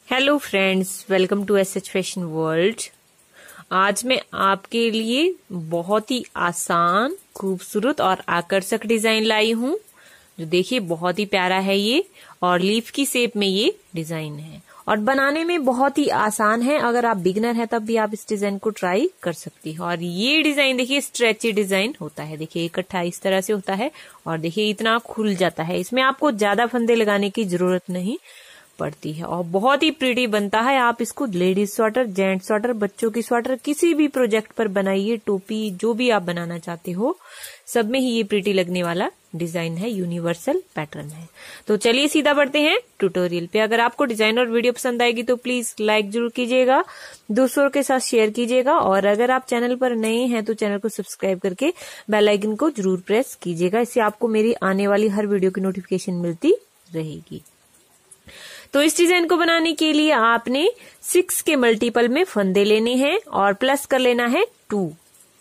Hello friends, welcome to SH fashion world. आज मैं आपके लिए बहुत ही आसान, खूबसूरत और आकर्षक डिजाइन लाई हूँ जो देखिए बहुत ही प्यारा है ये, और लीफ की शेप में ये डिजाइन है और बनाने में बहुत ही आसान है। अगर आप बिगनर हैं तब भी आप इस डिजाइन को ट्राई कर सकती हो। और ये डिजाइन देखिए स्ट्रेची डिजाइन होता है, देखिए इकट्ठा इस तरह से होता है और देखिए इतना खुल जाता है। इसमें आपको ज्यादा फंदे लगाने की जरूरत नहीं पड़ती है और बहुत ही प्रीटी बनता है। आप इसको लेडीज स्वेटर, जेंट्स स्वेटर, बच्चों की स्वेटर, किसी भी प्रोजेक्ट पर बनाइए, टोपी जो भी आप बनाना चाहते हो सब में ही ये प्रीटी लगने वाला डिजाइन है, यूनिवर्सल पैटर्न है। तो चलिए सीधा बढ़ते हैं ट्यूटोरियल पे। अगर आपको डिजाइन और वीडियो पसंद आएगी तो प्लीज लाइक जरूर कीजिएगा, दूसरों के साथ शेयर कीजिएगा और अगर आप चैनल पर नए हैं तो चैनल को सब्सक्राइब करके बेल आइकन को जरूर प्रेस कीजिएगा। इससे आपको मेरी आने वाली हर वीडियो की नोटिफिकेशन मिलती रहेगी। तो इस डिजाइन को बनाने के लिए आपने 6 के मल्टीपल में फंदे लेने हैं और प्लस कर लेना है 2।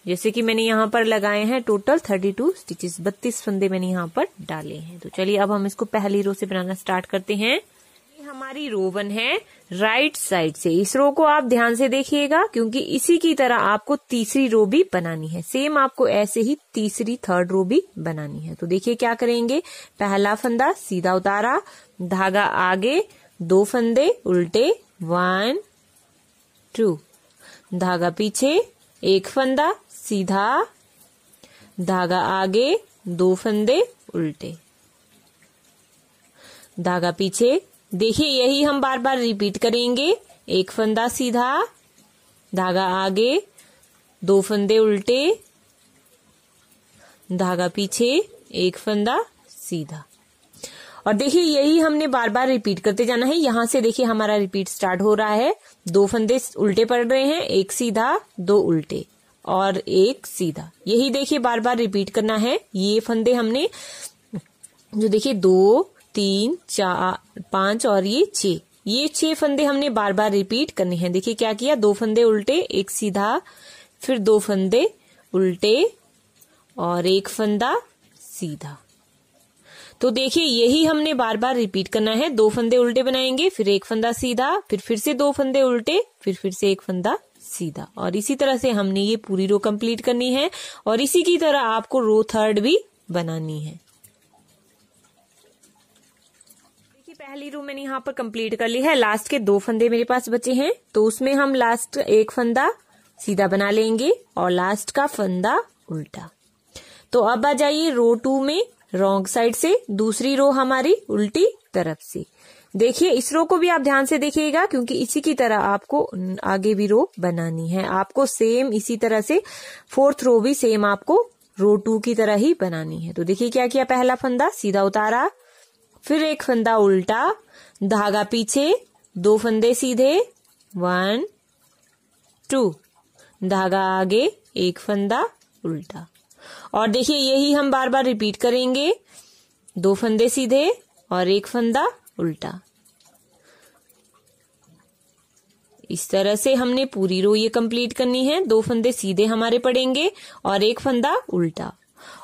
जैसे कि मैंने यहाँ पर लगाए हैं टोटल 32 स्टिचेस, 32 फंदे मैंने यहाँ पर डाले हैं। तो चलिए अब हम इसको पहली रो से बनाना स्टार्ट करते हैं। ये हमारी रो 1 है राइट साइड से। इस रो को आप ध्यान से देखिएगा क्योंकि इसी की तरह आपको तीसरी रो भी बनानी है। सेम आपको ऐसे ही तीसरी, थर्ड रो भी बनानी है। तो देखिए क्या करेंगे, पहला फंदा सीधा उतारा, धागा आगे, 2 फंदे उल्टे, 1 2, धागा पीछे, 1 फंदा सीधा, धागा आगे, 2 फंदे उल्टे, धागा पीछे। देखिए यही हम बार बार रिपीट करेंगे। 1 फंदा सीधा, धागा आगे, 2 फंदे उल्टे, धागा पीछे, 1 फंदा सीधा। और देखिए यही हमने बार बार रिपीट करते जाना है। यहाँ से देखिए हमारा रिपीट स्टार्ट हो रहा है। 2 फंदे उल्टे पड़ रहे हैं, 1 सीधा, 2 उल्टे और 1 सीधा। यही देखिए बार बार रिपीट करना है। ये फंदे हमने जो देखिए 2 3 4 5 और ये 6, ये 6 फंदे हमने बार बार रिपीट करने हैं। देखिए क्या किया, 2 फंदे उल्टे, 1 सीधा, फिर 2 फंदे उल्टे और 1 फंदा सीधा। तो देखिए यही हमने बार बार रिपीट करना है। 2 फंदे उल्टे बनाएंगे, फिर 1 फंदा सीधा, फिर से 2 फंदे उल्टे, फिर से 1 फंदा सीधा। और इसी तरह से हमने ये पूरी रो कंप्लीट करनी है और इसी की तरह आपको रो 3 भी बनानी है। देखिए पहली रो मैंने यहाँ पर कंप्लीट कर ली है। लास्ट के 2 फंदे मेरे पास बचे हैं तो उसमें हम लास्ट 1 फंदा सीधा बना लेंगे और लास्ट का फंदा उल्टा। तो अब आ जाइए रो 2 में, रॉन्ग साइड से, दूसरी रो हमारी उल्टी तरफ से। देखिए इस रो को भी आप ध्यान से देखिएगा क्योंकि इसी की तरह आपको आगे भी रो बनानी है। आपको सेम इसी तरह से 4th रो भी सेम आपको रो 2 की तरह ही बनानी है। तो देखिए क्या किया, पहला फंदा सीधा उतारा, फिर 1 फंदा उल्टा, धागा पीछे, 2 फंदे सीधे, 1 2, धागा आगे, 1 फंदा उल्टा। और देखिए यही हम बार बार रिपीट करेंगे। 2 फंदे सीधे और 1 फंदा उल्टा। इस तरह से हमने पूरी रो ये कंप्लीट करनी है। 2 फंदे सीधे हमारे पड़ेंगे और 1 फंदा उल्टा।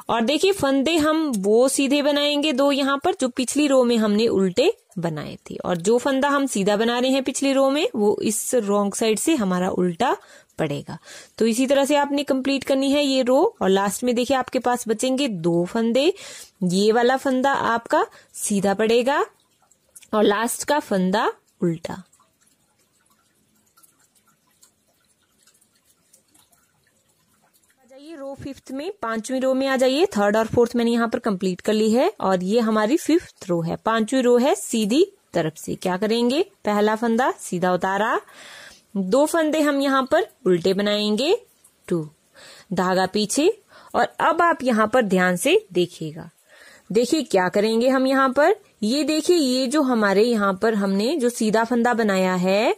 और देखिए फंदे हम वो सीधे बनाएंगे 2 यहाँ पर जो पिछली रो में हमने उल्टे बनाए थे, और जो फंदा हम सीधा बना रहे हैं पिछली रो में वो इस रॉन्ग साइड से हमारा उल्टा पड़ेगा। तो इसी तरह से आपने कंप्लीट करनी है ये रो। और लास्ट में देखिए आपके पास बचेंगे 2 फंदे। ये वाला फंदा आपका सीधा पड़ेगा और लास्ट का फंदा उल्टा। आ जाइए रो 5th में, 5वीं रो में आ जाइए। 3rd और 4th मैंने यहाँ पर कंप्लीट कर ली है और ये हमारी 5th रो है। 5वीं रो है सीधी तरफ से। क्या करेंगे, पहला फंदा सीधा उतारा, 2 फंदे हम यहाँ पर उल्टे बनाएंगे, 2, धागा पीछे। और अब आप यहाँ पर ध्यान से देखिएगा। देखिए क्या करेंगे हम यहाँ पर, ये देखिए ये जो हमारे यहाँ पर हमने जो सीधा फंदा बनाया है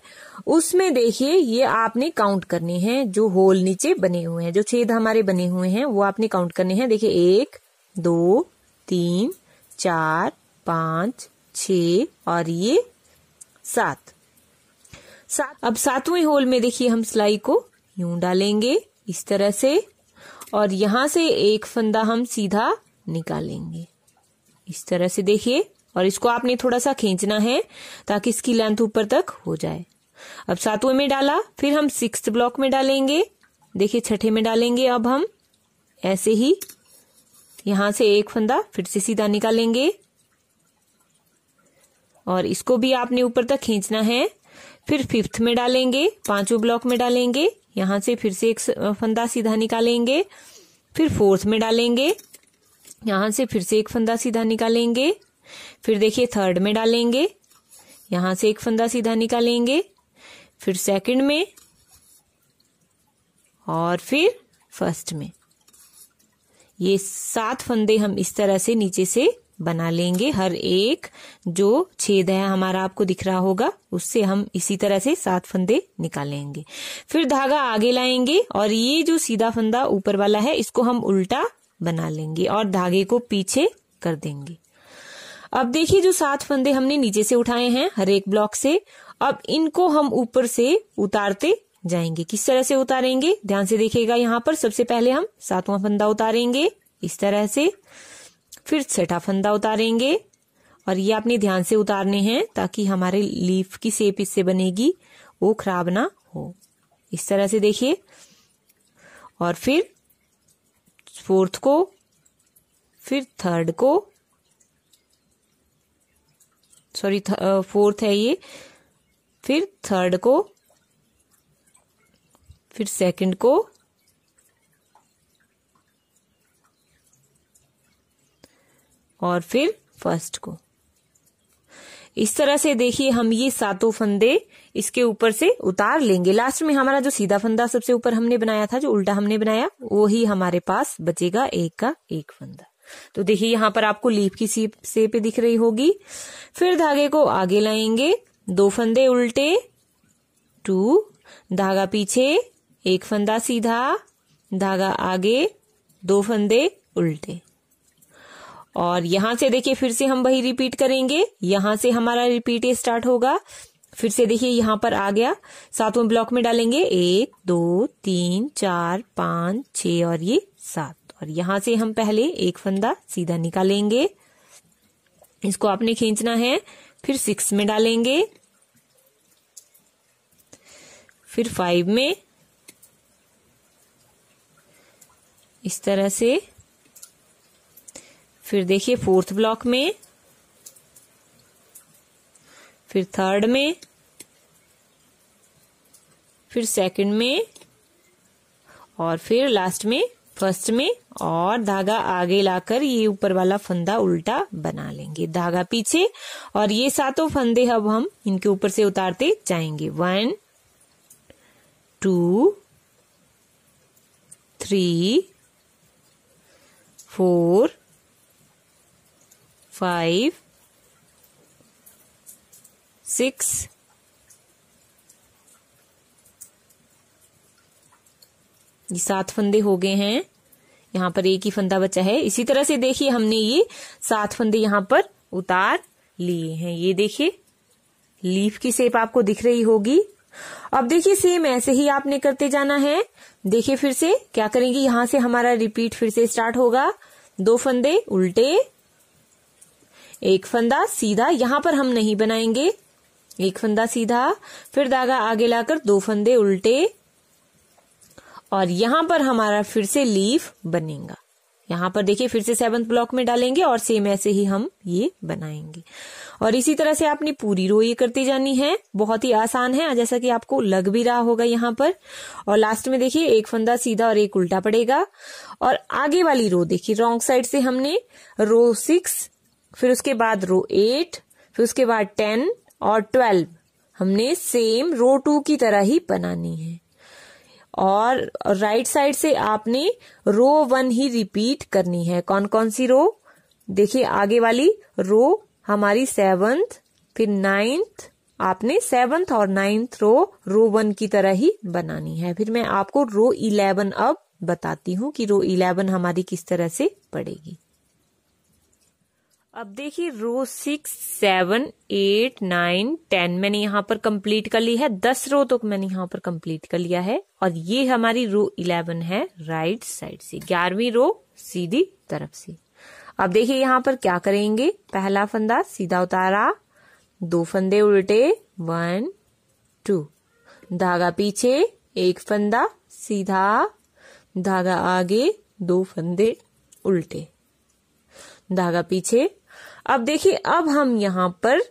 उसमें देखिए ये आपने काउंट करने हैं। जो होल नीचे बने हुए हैं, जो छेद हमारे बने हुए हैं वो आपने काउंट करने हैं। देखिए 1 2 3 4 5 6 और ये 7। अब 7वें होल में देखिए हम सिलाई को यूं डालेंगे इस तरह से और यहां से 1 फंदा हम सीधा निकालेंगे इस तरह से। देखिए और इसको आपने थोड़ा सा खींचना है ताकि इसकी लेंथ ऊपर तक हो जाए। अब 7वें में डाला, फिर हम 6th ब्लॉक में डालेंगे। देखिए 6ठे में डालेंगे। अब हम ऐसे ही यहां से एक फंदा फिर से सीधा निकालेंगे और इसको भी आपने ऊपर तक खींचना है। फिर 5th में डालेंगे, 5वें ब्लॉक में डालेंगे, यहां से फिर से एक फंदा सीधा निकालेंगे। फिर 4th में डालेंगे, यहां से फिर से एक फंदा सीधा निकालेंगे। फिर देखिए 3rd में डालेंगे, यहां से एक फंदा सीधा निकालेंगे। फिर 2nd में और फिर 1st में। ये 7 फंदे हम इस तरह से नीचे से बना लेंगे। हर एक जो छेद है हमारा आपको दिख रहा होगा, उससे हम इसी तरह से 7 फंदे निकालेंगे। फिर धागा आगे लाएंगे और ये जो सीधा फंदा ऊपर वाला है इसको हम उल्टा बना लेंगे और धागे को पीछे कर देंगे। अब देखिए जो 7 फंदे हमने नीचे से उठाए हैं हर एक ब्लॉक से, अब इनको हम ऊपर से उतारते जाएंगे। किस तरह से उतारेंगे, ध्यान से देखिएगा। यहाँ पर सबसे पहले हम 7वां फंदा उतारेंगे इस तरह से, फिर 6ठा फंदा उतारेंगे और ये आपने ध्यान से उतारने हैं ताकि हमारे लीफ की शेप इससे बनेगी वो खराब ना हो। इस तरह से देखिए। और फिर 4th को, फिर 3rd को, सॉरी 4th है ये, फिर 3rd को, फिर 2nd को, और फिर 1st को। इस तरह से देखिए हम ये 7 फंदे इसके ऊपर से उतार लेंगे। लास्ट में हमारा जो सीधा फंदा सबसे ऊपर हमने बनाया था, जो उल्टा हमने बनाया, वो ही हमारे पास बचेगा एक का एक फंदा। तो देखिए यहाँ पर आपको लीफ की शेप दिख रही होगी। फिर धागे को आगे लाएंगे, 2 फंदे उल्टे, 2, धागा पीछे, एक फंदा सीधा, धागा आगे, 2 फंदे उल्टे। और यहां से देखिए फिर से हम वही रिपीट करेंगे। यहां से हमारा रिपीट स्टार्ट होगा। फिर से देखिए यहां पर आ गया, 7वें ब्लॉक में डालेंगे 1 2 3 4 5 6 और ये 7। और यहां से हम पहले एक फंदा सीधा निकालेंगे, इसको आपने खींचना है। फिर 6 में डालेंगे, फिर 5 में, इस तरह से। फिर देखिए 4th ब्लॉक में, फिर 3rd में, फिर 2nd में, और फिर लास्ट में 1st में। और धागा आगे लाकर ये ऊपर वाला फंदा उल्टा बना लेंगे, धागा पीछे। और ये 7 फंदे अब हम इनके ऊपर से उतारते जाएंगे। 1 2 3 4 5 6 ये 7 फंदे हो गए हैं। यहाँ पर एक ही फंदा बचा है। इसी तरह से देखिए हमने ये 7 फंदे यहाँ पर उतार लिए हैं। ये देखिए लीफ की शेप आपको दिख रही होगी। अब देखिए सेम ऐसे ही आपने करते जाना है। देखिए फिर से क्या करेंगे, यहां से हमारा रिपीट फिर से स्टार्ट होगा। 2 फंदे उल्टे, एक फंदा सीधा, यहां पर हम नहीं बनाएंगे, एक फंदा सीधा, फिर धागा आगे लाकर 2 फंदे उल्टे, और यहां पर हमारा फिर से लीफ बनेगा। यहाँ पर देखिए फिर से 7th ब्लॉक में डालेंगे और सेम ऐसे ही हम ये बनाएंगे। और इसी तरह से आपने पूरी रो ये करती जानी है। बहुत ही आसान है, जैसा कि आपको लग भी रहा होगा यहाँ पर। और लास्ट में देखिए एक फंदा सीधा और एक उल्टा पड़ेगा। और आगे वाली रो देखिए रॉन्ग साइड से हमने रो 6, फिर उसके बाद रो 8, फिर उसके बाद 10 और 12 हमने सेम रो 2 की तरह ही बनानी है। और राइट साइड से आपने रो 1 ही रिपीट करनी है। कौन कौन सी रो, देखिए आगे वाली रो हमारी 7th, फिर 9th, आपने 7th और 9th रो 1 की तरह ही बनानी है। फिर मैं आपको रो 11 अब बताती हूँ कि रो 11 हमारी किस तरह से पड़ेगी। अब देखिए रो 6, 7, 8, 9, 10 मैंने यहाँ पर कंप्लीट कर ली है। 10 रो तो मैंने यहाँ पर कंप्लीट कर लिया है। और ये हमारी रो 11 है राइट साइड से, 11वीं रो सीधी तरफ से। अब देखिए यहाँ पर क्या करेंगे, पहला फंदा सीधा उतारा, 2 फंदे उल्टे, 1 2, धागा पीछे, 1 फंदा सीधा, धागा आगे, 2 फंदे उल्टे, धागा पीछे। अब देखिए अब हम यहाँ पर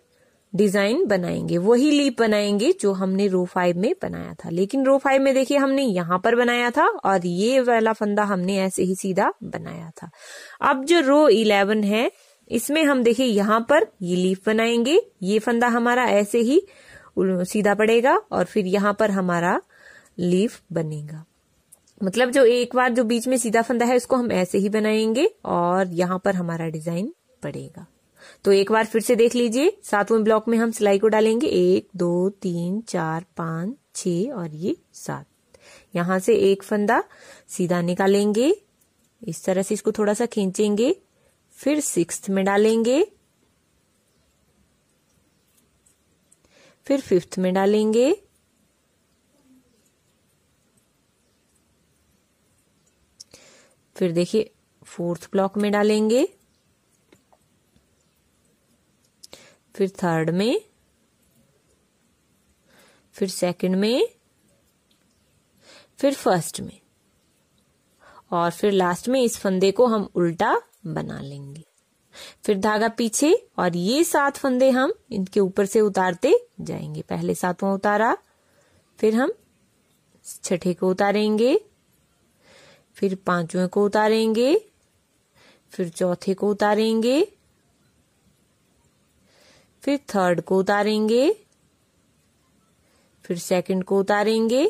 डिजाइन बनाएंगे, वही लीफ बनाएंगे जो हमने रो 5 में बनाया था, लेकिन रो 5 में देखिए हमने यहाँ पर बनाया था और ये वाला फंदा हमने ऐसे ही सीधा बनाया था। अब जो रो 11 है इसमें हम देखिए यहाँ पर ये लीफ बनाएंगे, ये फंदा हमारा ऐसे ही सीधा पड़ेगा और फिर यहाँ पर हमारा लीफ बनेगा। मतलब जो एक बार जो बीच में सीधा फंदा है उसको हम ऐसे ही बनाएंगे और यहाँ पर हमारा डिजाइन पड़ेगा। तो एक बार फिर से देख लीजिए, 7वें ब्लॉक में हम सिलाई को डालेंगे 1 2 3 4 5 6 और ये 7। यहां से एक फंदा सीधा निकालेंगे, इस तरह से इसको थोड़ा सा खींचेंगे, फिर 6th में डालेंगे, फिर 5th में डालेंगे, फिर देखिए 4th ब्लॉक में डालेंगे, फिर 3rd में, फिर 2nd में, फिर 1st में और फिर लास्ट में इस फंदे को हम उल्टा बना लेंगे। फिर धागा पीछे और ये 7 फंदे हम इनके ऊपर से उतारते जाएंगे। पहले 7वां उतारा, फिर हम 6ठे को उतारेंगे, फिर 5वें को उतारेंगे, फिर 4थे को उतारेंगे, फिर 3rd को उतारेंगे, फिर 2nd को उतारेंगे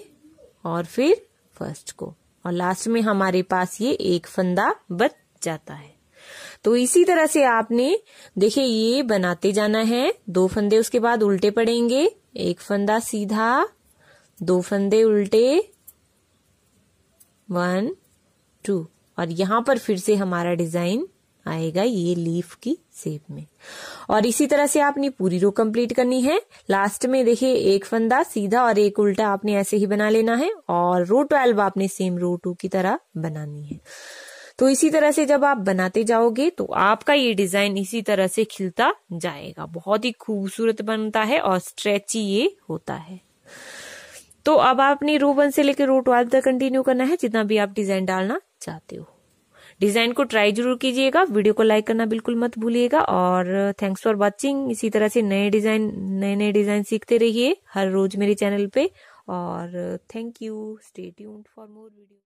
और फिर 1st को, और लास्ट में हमारे पास ये एक फंदा बच जाता है। तो इसी तरह से आपने देखिए ये बनाते जाना है। 2 फंदे उसके बाद उल्टे पड़ेंगे, 1 फंदा सीधा, 2 फंदे उल्टे, 1 2 और यहाँ पर फिर से हमारा डिजाइन आएगा ये लीफ की शेप में। और इसी तरह से आपने पूरी रो कंप्लीट करनी है। लास्ट में देखिए 1 फंदा सीधा और 1 उल्टा आपने ऐसे ही बना लेना है और रो 12 आपने सेम रो 2 की तरह बनानी है। तो इसी तरह से जब आप बनाते जाओगे तो आपका ये डिजाइन इसी तरह से खिलता जाएगा, बहुत ही खूबसूरत बनता है और स्ट्रेची ये होता है। तो अब आपने रो 1 से लेकर रो 12 तक कंटिन्यू करना है, जितना भी आप डिजाइन डालना चाहते हो। डिजाइन को ट्राई जरूर कीजिएगा, वीडियो को लाइक करना बिल्कुल मत भूलिएगा और थैंक्स फॉर वॉचिंग। इसी तरह से नए नए डिजाइन सीखते रहिए हर रोज मेरे चैनल पे और thank you. Stay tuned for more video.